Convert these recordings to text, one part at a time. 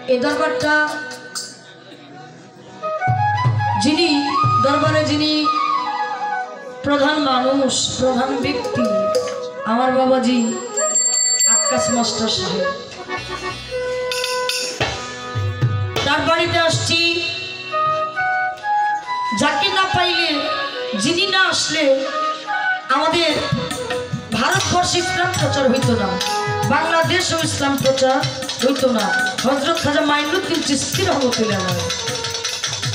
এই দরবারটা যিনি দরবারে যিনি প্রধান মানুষ প্রধান ব্যক্তি আমার বাবাজি আকাশ মাস্টার সাহেব তার বাড়িতে আসছি যাকে না পাইলে যিনি না আসলে আমাদের ভারতবর্ষে ইসলাম প্রচার হইতো না বাংলাদেশেও ইসলাম প্রচার হইতো না হযরত খাজা মাইনুদ্দিন চিশতি রহমতুল্লাহ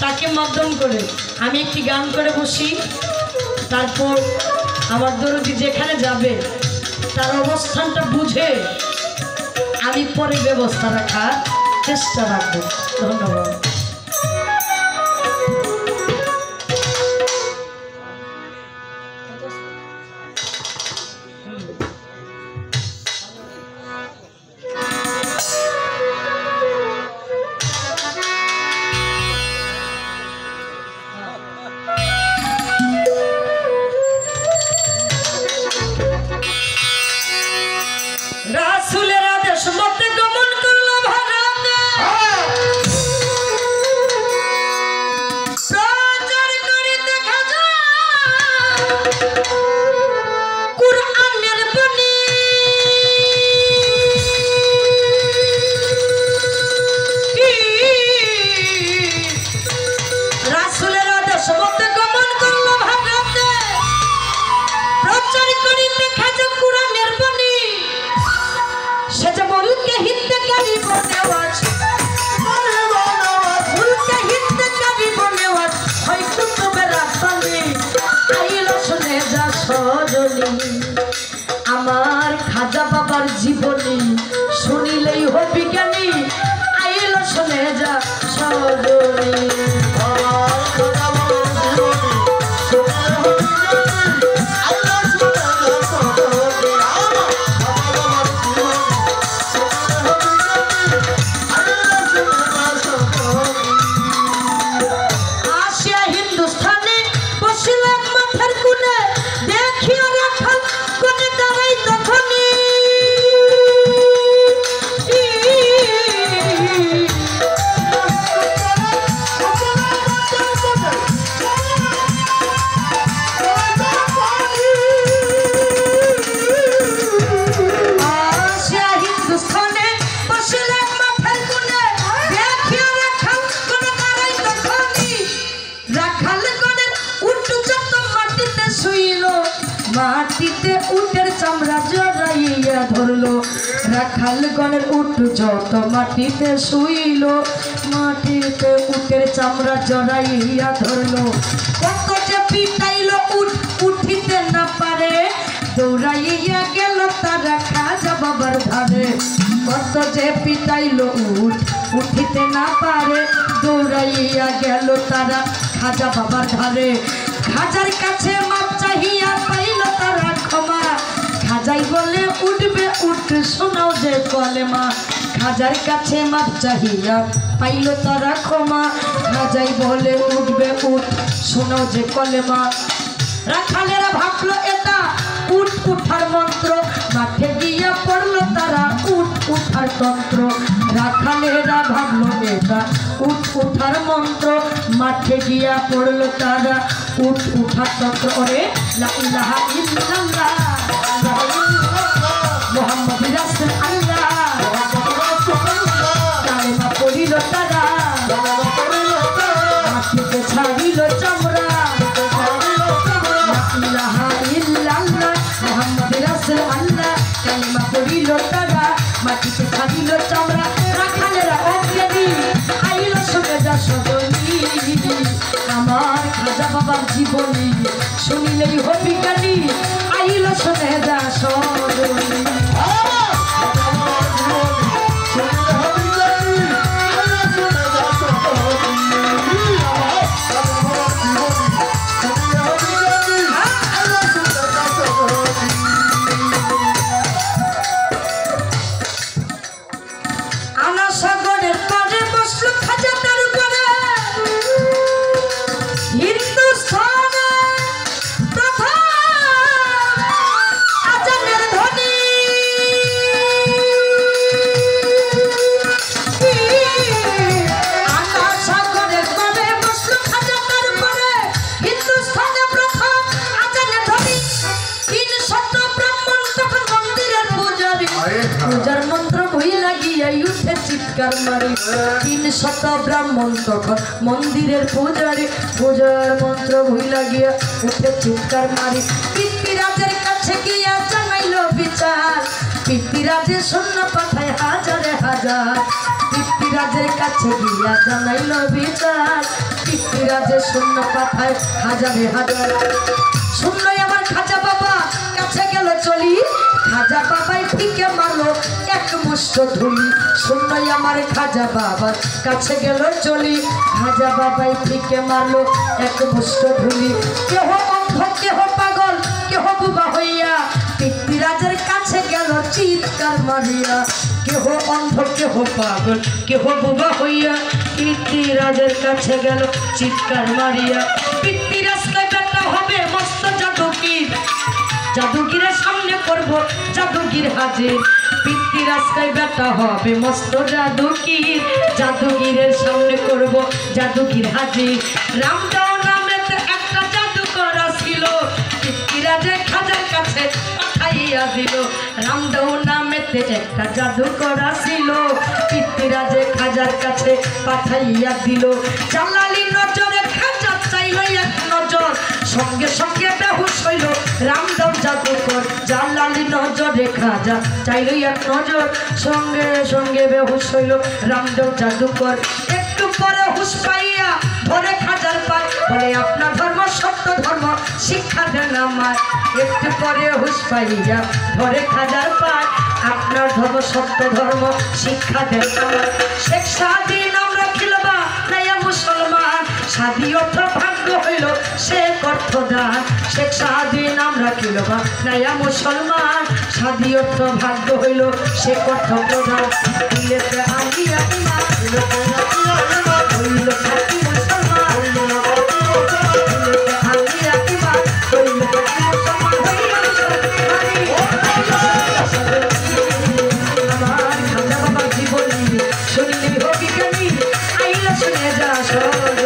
তাকে মাধ্যম করে আমি একটি গান করে বসি তারপর আমার দরদি যেখানে যাবে তার অবস্থানটা বুঝে আমি পরে ব্যবস্থা রাখার চেষ্টা রাখবো ধন্যবাদ রাসূলের আদেশ মতে গমন করলো ভারতে প্রচার করিতে খাজা কুরআনের বাণী রাসূলের আদেশ মতে গমন করলো ভারতে প্রচার করিতে খাজা কুরআনের বাণী সেটা বলকে হিন্দে করি বনেওয়াজ বলকে হিন্দে করি বনেওয়াজ হয়তো তবে রাখবে আইলো শুনে যা সজনী আমার খাজা বাবার জীবনী শুনিলেই হবি জ্ঞানী আইলো শুনে যা সজনী মাটিতে উটের চামড়া জড়াইয়া ধরলো রাখাল গণের উট যত মাটিতে শুইল মাটিতে উটের চামড়া জড়াইয়া ধরলো কত যে পিটাইলো উট উঠিতে না পারে দৌড়াইয়া গেল তারা খাজা বাবার ধারে কত যে পিটাইলো উট উঠিতে না পারে দৌড়াইয়া গেল তারা খাজা বাবার ধারে খাজার কাছে মাপ চাহিয়া পাইল তারা ক্ষমা খাজাই বলে উঠবে উঠ শোনাও যে কলেমা খাজার কাছে মাপ চাহিয়া পাইল তারা ক্ষমা খাজাই বলে উঠবে উঠ শোনাও যে কলেমা রাখালেরা ভাবলো এটা উঠ উঠার মন্ত্র মাঠে গিয়া পড়লো তারা উঠ উঠার তন্ত্র রাখালেরা ভাবলো এটা উঠ উঠার মন্ত্র মাঠে গিয়া পড়লো তারা উঠ উঠার তন্ত্র ওরে লা ইলাহা ইল্লাল্লাহ মুহাম্মদ রাসূলুল্লাহ কালেমা পড়িল তারা মাটিতে ছাড়িল চামড়া লা ইলাহা ইল্লাল্লাহ মুহাম্মদ রাসূলুল্লাহ কালেমা পড়িল তারা মাটিতে ছাড়িল চামড়া রাখালেরা অজ্ঞানী আইল শুনে যা সজনী আমার খাজা বাবার জীবনী শুনিলেই হবি জ্ঞানী আইল শুনে যা সজনী হিন্দুস্তান পূজার মন্ত্র ভুইলা গিয়া উঠে চিৎকার মারি 300 ব্রাহ্মণ তখন মন্দিরের পূজারি পূজার মন্ত্র ভুইলা গিয়া উঠে চিৎকার মারি পিতৃরাজের কাছে গিয়া জানাইল বিচার পিতৃরাজে শূন্য পাঠায় হাজারে হাজার পিতৃরাজের কাছে গিয়া জানাইল বিচার পিতৃরাজে শূন্য পাঠায় হাজারে হাজার শূন্যই আমার খাজা বাবা কাছে গেল চলি খাজা বাবাই ফিকে মারলো এক মুষ্ট ধুলি শূন্যই আমার খাজা বাবার কাছে গেল চলি খাজা বাবাই ফিকে মারলো এক মুষ্ট ধুলি কেহ অন্ধ কেহ পাগল কেহ বুবা হইয়া পিতৃরাজের কাছে গেল চিৎকার মারিয়া কেহ অন্ধ কেহ পাগল কেহ বুবা হইয়া পিতৃরাজের কাছে গেল চিৎকার মারিয়া পিতৃরাজ বেটা হবে মস্ত জাদুকির জাদুগিরের সামনে করব জাদুগির হাজির পিতৃরাজকে বেটা হবে মস্ত জাদুগির জাদুগিরের সামনে করব জাদুগির হাজির রামদাও নামে একটা জাদুকর ছিল পিতৃরাজের খাজার কাছে পাঠাইয়া দিল রামদাও নামেতে একটা জাদুকর ছিল পিতৃরাজের খাজার কাছে পাঠাইয়া দিল জালালি নজরে খাজা চাইল এক নজর সঙ্গে সঙ্গে বেহুশ হইল রামদাও জাদুকর জালালি নজরে খাজা চাইল এক নজর সঙ্গে সঙ্গে বেহুশ হইল রামদাও জাদুকর একটু পরে হুশ পাইয়া ধরে খাজার পায় বলে আপনার ধর্ম সত্য ধর্ম শিক্ষা দেন আমার একটু পরে হুশ পাইয়া ধরে খাজার পায় আপনার ধর্ম সত্য ধর্ম শিক্ষা দেন আমার শেখ সাদি নাম রাখিলবা নাইয়া মুসলমান সাদি অর্থ ভাগ্য হইল সে অর্থদান শেখ সাদি নাম রাখিলবা নাইয়া মুসলমান সাদি অর্থ ভাগ্য হইল সে অর্থ প্রধান দিলেতে আলিয়া ইমান হইল খাঁটি মুসলমান দিলেতে আলিয়া ইমান হইল খাঁটি মুসলমান আমার খাজা বাবা জীবনী শুনলি হবি কেনি আইলা শুনে যা সজ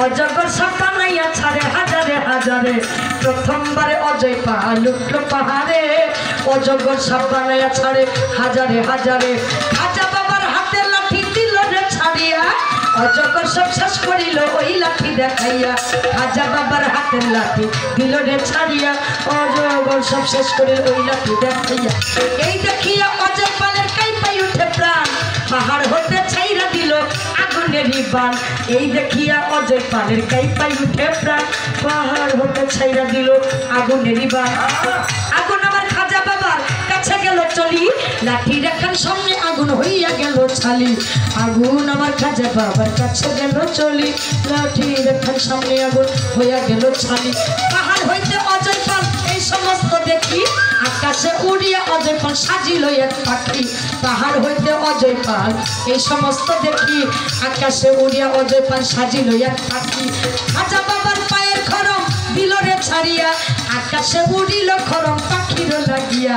অজগর সাপা নাইয়া ছাড়ে হাজারে হাজারে প্রথমবারে অজয় পাহাড় লুটলো পাহাড়ে অজগর সাপা নাইয়া ছাড়ে হাজারে হাজারে খাজা বাবার হাতে লাঠি দিল রে ছাড়িয়া অজগর সব শেষ করিল ওই লাঠি দেখাইয়া খাজা বাবার হাতের লাঠি দিল রে ছাড়িয়া অজগর সব শেষ করিল ওই লাঠি দেখাইয়া এই দেখিয়া অজয় পালের কাইপাই উঠে প্রাণ পাহাড় হতে ছাইরা দিল আগুনেরই বান এই দেখিয়া অজয় পালের কাইপাই উঠে প্রাণ পাহাড় হতে ছাইরা দিল আগুনেরই বান আগুন আমার খাজা বাবার কাছে গেল চলি লাঠি রেখার সামনে আগুন হইয়া গেল ছালি আগুন আমার খাজা বাবার কাছে গেল চলি লাঠি রেখার সামনে আগুন হইয়া গেল ছালি পাহাড় হইতে অজয় পাল এই সমস্ত দেখি আকাশে উড়িয়া অজয় পাল সাজিল এক পাখি পাহাড় হইতে অজয় পাল এই সমস্ত দেখি আকাশে উড়িয়া অজয় পাল সাজিল এক পাখি খাজা বাবার পায়ের খরম দিল রে ছাড়িয়া আকাশে উড়িল খরম পাখির লাগিয়া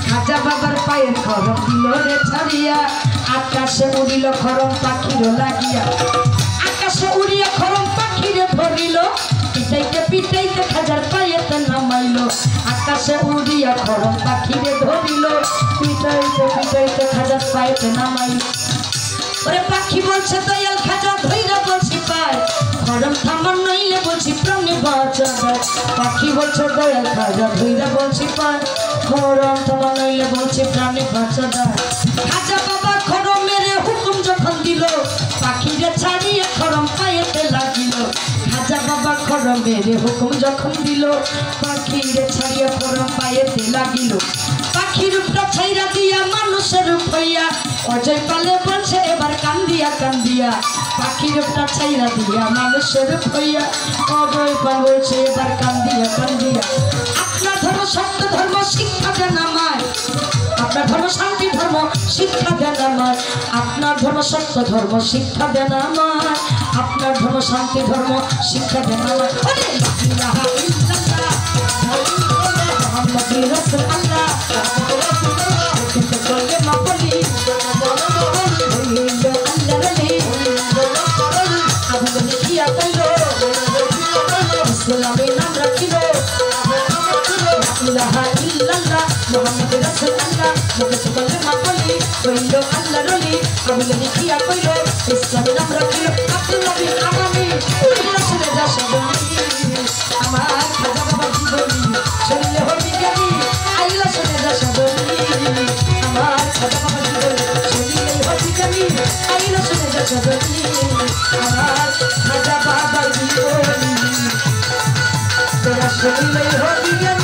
খাজা বাবার পায়ের খরম দিল রে ছাড়িয়া আকাশে উড়িল খরম পাখির লাগিয়া আকাশে উড়িয়া খরম পাখিরে ধরিল পিটাইতে পিটাইতে খাজার পায়েতে নামাইল আকাশে উড়িয়া খরম পাখিরে ধরিল পিটাইতে পিটাইতে খাজার পায়েতে নামাইল ওরে পাখি বলছে দয়াল খাজা ধইরা বলছি পায় খরম থামান নইলে বলছি প্রাণে বাঁচা দেয় পাখি বলছে দয়াল খাজা ধইরা বলছি পায় খরম থামান নইলে বলছি প্রাণে বাঁচা দেয় খাজা বাবা খরম মেরে হুকুম যখন দিল পাখিরে ছাড়িয়ে মনের হুকুম যখন দিল পাখিরে ছাড়িয়া পরম পায়েতে লাগিল পাখির রূপটা ছাইরা দিয়া মানুষের রূপ হইয়া অজয় পালে বলছে এবার কান্দিয়া কান্দিয়া পাখির রূপটা ছাইরা দিয়া মানুষের রূপ হইয়া অজয় পাল বলছে এবার কান্দিয়া কান্দিয়া আপনার ধর্ম সত্য ধর্ম শিক্ষা দেন আমায় আপনার ধর্ম শান্তি ধর্ম শিক্ষা দেন আমায় আপনার ধর্ম সত্য ধর্ম শিক্ষা দেন আমায় আপনার ধর্ম শান্তি ধর্ম শিক্ষা দেন আমায় মুহাম্মদুর রাসূলুল্লাহ বলে মা বলি আল্লাহ রে আবু নিয়া কইলো ইসলামের নাম রাখিলো ইলাহা ইল্লাল্লাহ মুহাম্মদুর রাসূলুল্লাহ বলে মা বলি কইলো আল্লাহ রলি আবু নিয়া কইলো ইসলামের নাম রাখিলো আব্দুল নবী আগামী রাসূলের রাসূলি আমার খাজা বাবা জীবনী শুনলে হবি জ্ঞানী আইলা শুনে রাসূলি আমার খাজা বাবা জীবনী শুনলে হবি জ্ঞানী আইলা শুনে রাসূলি আমার খাজা বাবা জীবনী তোরা শুনলে হবি জ্ঞানী